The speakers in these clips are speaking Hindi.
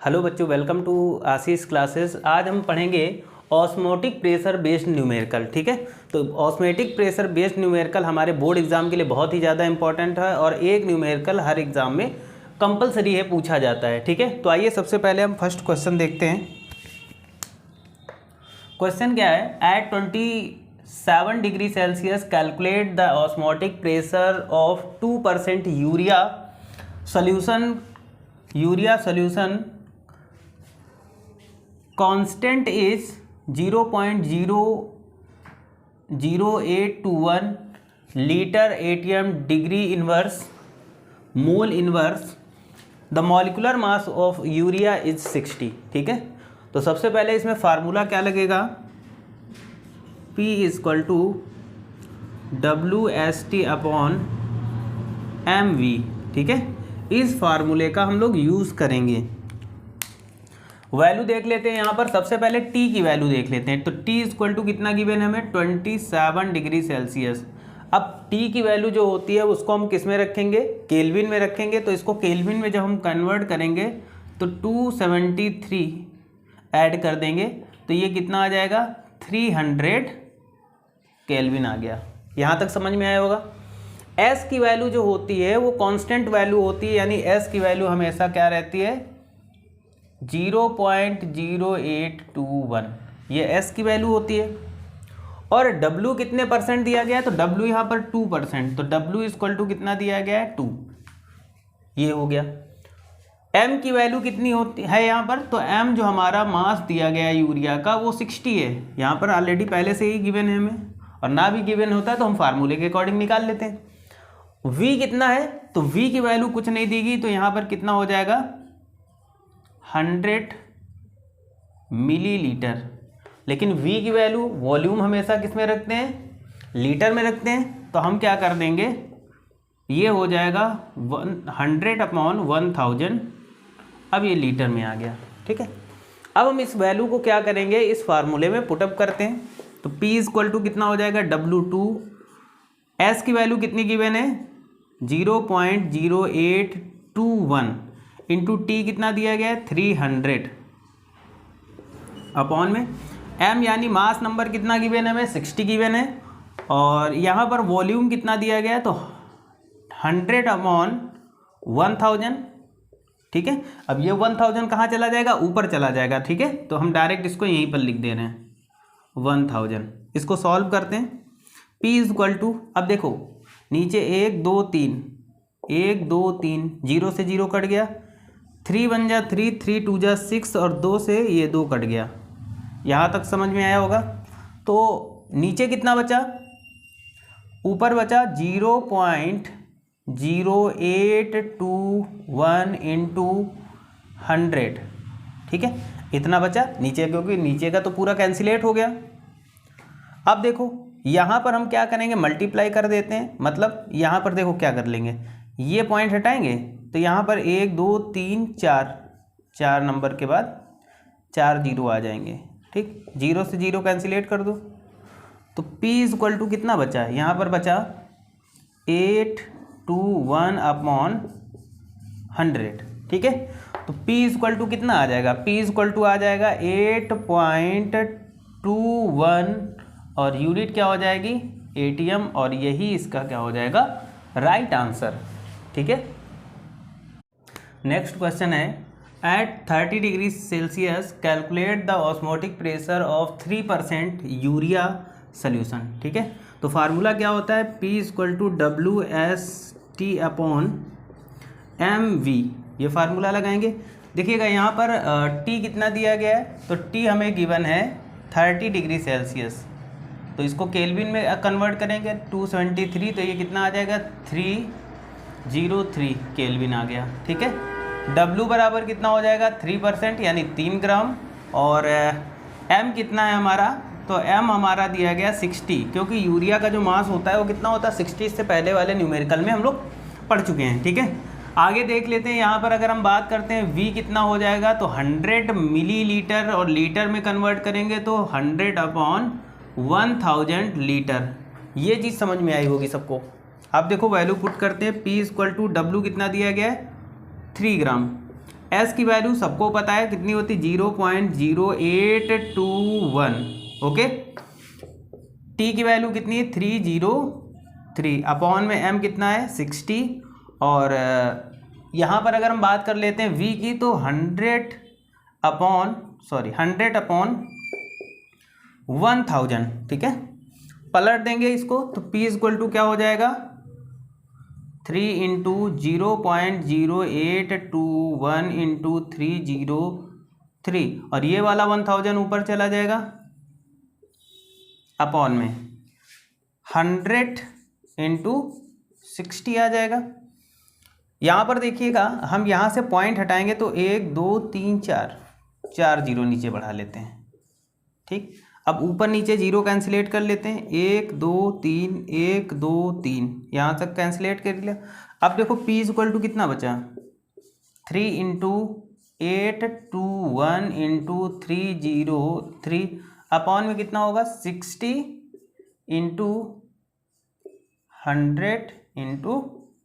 हेलो बच्चों, वेलकम टू आशीष क्लासेस। आज हम पढ़ेंगे ऑस्मोटिक प्रेशर बेस्ड न्यूमेरिकल। ठीक है, तो ऑस्मोटिक प्रेशर बेस्ड न्यूमेरिकल हमारे बोर्ड एग्जाम के लिए बहुत ही ज़्यादा इंपॉर्टेंट है और एक न्यूमेरिकल हर एग्जाम में कंपलसरी है, पूछा जाता है। ठीक है, तो आइए सबसे पहले हम फर्स्ट क्वेश्चन देखते हैं। क्वेश्चन क्या है? At 27 degree Celsius calculate the osmotic pressure of 2% urea solution constant is 0.00821 liter ATM degree inverse mole inverse the molecular mass of urea is 60। ठीक है, तो सबसे पहले इसमें फार्मूला क्या लगेगा? P equal to WST upon MV। ठीक है, इस फार्मूले का हम लोग यूज़ करेंगे। वैल्यू देख लेते हैं। यहाँ पर सबसे पहले टी की वैल्यू देख लेते हैं। तो टी इक्वल टू कितना गिवन है हमें? 27 डिग्री सेल्सियस। अब टी की वैल्यू जो होती है उसको हम किस में रखेंगे? केल्विन में रखेंगे। तो इसको केल्विन में जब हम कन्वर्ट करेंगे तो 273 ऐड कर देंगे तो ये कितना आ जाएगा? 300 केल्विन आ गया। यहाँ तक समझ में आया होगा। एस की वैल्यू जो होती है वो कांस्टेंट वैल्यू होती है, यानी एस की वैल्यू हमेशा क्या रहती है? 0.0821। ये S की वैल्यू होती है। और W कितने परसेंट दिया गया है? तो W यहाँ पर 2%। तो W इक्वल टू कितना दिया गया है? 2। ये हो गया। M की वैल्यू कितनी होती है यहाँ पर? तो M जो हमारा मास दिया गया है यूरिया का वो 60 है। यहाँ पर ऑलरेडी पहले से ही गिवन है हमें, और ना भी गिवन होता है तो हम फार्मूले के अकॉर्डिंग निकाल लेते हैं। V कितना है? तो V की वैल्यू कुछ नहीं दी गई, तो यहाँ पर कितना हो जाएगा? 100 मिलीलीटर। लेकिन V की वैल्यू, वॉल्यूम हमेशा किस में रखते हैं? लीटर में रखते हैं। तो हम क्या कर देंगे, ये हो जाएगा 100 अपॉन 1000। अब ये लीटर में आ गया। ठीक है, अब हम इस वैल्यू को क्या करेंगे? इस फार्मूले में पुटअप करते हैं। तो P इक्वल टू कितना हो जाएगा? W2। S की वैल्यू कितनी गिवन है? 0.0821 इंटू टी कितना दिया गया है? 300 अपॉन में M यानी मास नंबर कितना गिवन है हमें? 60 गिवन है। और यहाँ पर वॉल्यूम कितना दिया गया है? तो 100 अपॉन 1000। ठीक है, अब ये 1000 कहाँ चला जाएगा? ऊपर चला जाएगा। ठीक है, तो हम डायरेक्ट इसको यहीं पर लिख दे रहे हैं 1000। इसको सॉल्व करते हैं। P इक्वल टू, अब देखो नीचे 1 2 3 1 2 3, 0 से 0 कट गया, 3 1 जा 3, 3 2 जा 6 और 2 से ये 2 कट गया। यहाँ तक समझ में आया होगा। तो नीचे कितना बचा? ऊपर बचा 0.0821 इंटू 100। ठीक है, इतना बचा नीचे, क्योंकि नीचे का तो पूरा कैंसिलेट हो गया। अब देखो यहाँ पर हम क्या करेंगे? मल्टीप्लाई कर देते हैं। मतलब यहाँ पर देखो क्या कर लेंगे, ये पॉइंट हटाएंगे तो यहाँ पर 1 2 3 4 नंबर के बाद 4 0 आ जाएंगे। ठीक, 0 से 0 कैंसिलेट कर दो। तो P इक्वल टू कितना बचा? यहाँ पर बचा 821 अपॉन 100। ठीक है, तो P इक्वल टू कितना आ जाएगा? P इक्वल टू आ जाएगा 8.21 और यूनिट क्या हो जाएगी? ATM, और यही इसका क्या हो जाएगा? Right answer. ठीक है, नेक्स्ट क्वेश्चन है at 30 degree Celsius calculate the osmotic pressure of 3% urea solution. ठीक है, तो फार्मूला क्या होता है? P equal to WST upon MV। ये फार्मूला लगाएंगे। देखिएगा यहाँ पर T कितना दिया गया है? तो T हमें गिवन है 30 डिग्री सेल्सियस। तो इसको केल्विन में कन्वर्ट करेंगे 273, तो ये कितना आ जाएगा? 303 केल्विन आ गया। ठीक है, W बराबर कितना हो जाएगा? 3% यानी 3 ग्राम। और M कितना है हमारा? तो M हमारा दिया गया 60, क्योंकि यूरिया का जो मास होता है वो कितना होता है? 60। इससे पहले वाले न्यूमेरिकल में हम लोग पढ़ चुके हैं। ठीक है, आगे देख लेते हैं। यहाँ पर अगर हम बात करते हैं V कितना हो जाएगा? तो 100 मिलीलीटर, और लीटर में कन्वर्ट करेंगे तो 100 अपॉन 1000 लीटर। ये चीज़ समझ में आई होगी सबको। अब देखो वैल्यू पुट करते हैं। P इक्वल टू W कितना दिया गया है? 3 ग्राम। एस की वैल्यू सबको पता है कितनी होती, 0.0821। ओके, टी की वैल्यू कितनी है, 303 अपॉन में एम कितना है 60। और यहाँ पर अगर हम बात कर लेते हैं वी की तो 100 अपॉन 1000, ठीक है। पलट देंगे इसको तो P इक्वल टू क्या हो जाएगा, 3 इंटू 0.0821 इंटू 303, और ये वाला 1000 ऊपर चला जाएगा अपॉन में 100 इंटू 60 आ जाएगा। यहाँ पर देखिएगा हम यहाँ से पॉइंट हटाएंगे तो 1 2 3 4 जीरो नीचे बढ़ा लेते हैं, ठीक। अब ऊपर नीचे जीरो कैंसिलेट कर लेते हैं, 1 2 3 1 2 3 यहाँ तक कैंसिलेट कर लिया। अब देखो P इक्वल टू कितना बचा, 3 इंटू 821 इंटू 303 अपॉन में कितना होगा 60 इंटू 100 इंटू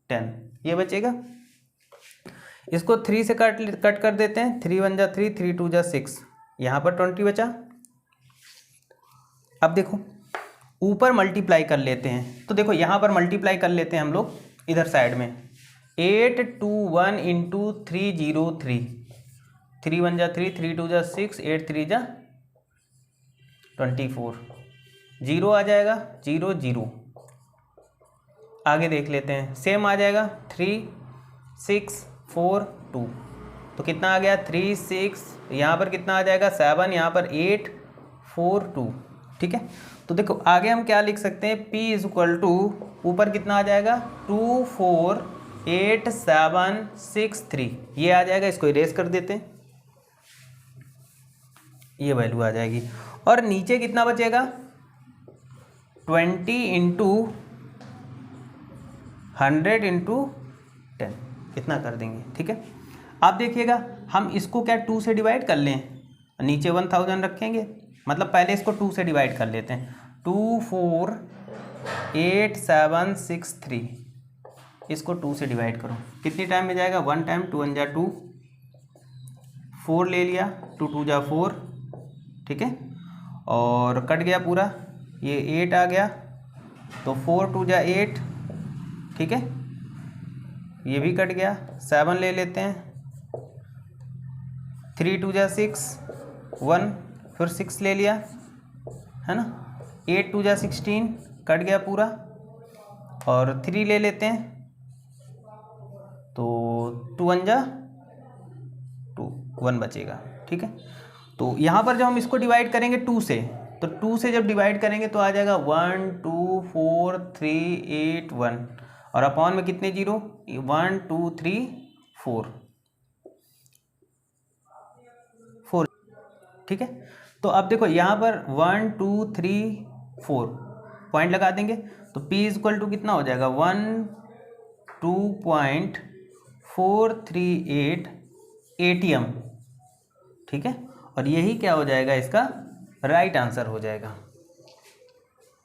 10, ये बचेगा। इसको 3 से कट कर देते हैं, 3 1 जा 3, 3 2 जा 6, यहाँ पर 20 बचा। अब देखो ऊपर मल्टीप्लाई कर लेते हैं, तो देखो यहाँ पर मल्टीप्लाई कर लेते हैं हम लोग इधर साइड में, 821 इंटू 303, 3 1 जा 3, 3 2 जा 6, 8 3 जा 24, जीरो आ जाएगा, 0 0। आगे देख लेते हैं, सेम आ जाएगा 3 6 4 2, तो कितना आ गया 3 6, यहाँ पर कितना आ जाएगा 7, यहाँ पर 8 4 2, ठीक है। तो देखो आगे हम क्या लिख सकते हैं, P इज इक्वल टू ऊपर कितना आ जाएगा 24873, ये आ जाएगा, इसको इरेज कर देते हैं, ये वैल्यू आ जाएगी। और नीचे कितना बचेगा 20 इंटू 100 इंटू 10, इतना कर देंगे, ठीक है। आप देखिएगा हम इसको क्या 2 से डिवाइड कर लें, नीचे 1000 रखेंगे, मतलब पहले इसको 2 से डिवाइड कर लेते हैं, 24873, इसको 2 से डिवाइड करो, कितनी टाइम में जाएगा, 1 टाइम, 2 1 जा 2, 4 ले लिया, 2 2 जा 4, ठीक है। और कट गया पूरा, ये 8 आ गया, तो 4 2 जा 8, ठीक है। ये भी कट गया, 7 ले लेते हैं, 3 2 जा 6 1, फिर 6 ले लिया, है ना, 8 2 जा 16, कट गया पूरा, और 3 ले लेते हैं, तो 2 1 जा 2, 1 बचेगा, ठीक है। तो यहाँ पर जब हम इसको डिवाइड करेंगे 2 से, तो 2 से जब डिवाइड करेंगे तो आ जाएगा 1 2 4 3 8 1, और अपॉन में कितने जीरो, 1 2 3 4, ठीक है। तो अब देखो यहाँ पर 1 2 3 4 पॉइंट लगा देंगे, तो P इक्वल टू कितना हो जाएगा 12.438 ATM, ठीक है। और यही क्या हो जाएगा, इसका राइट आंसर हो जाएगा।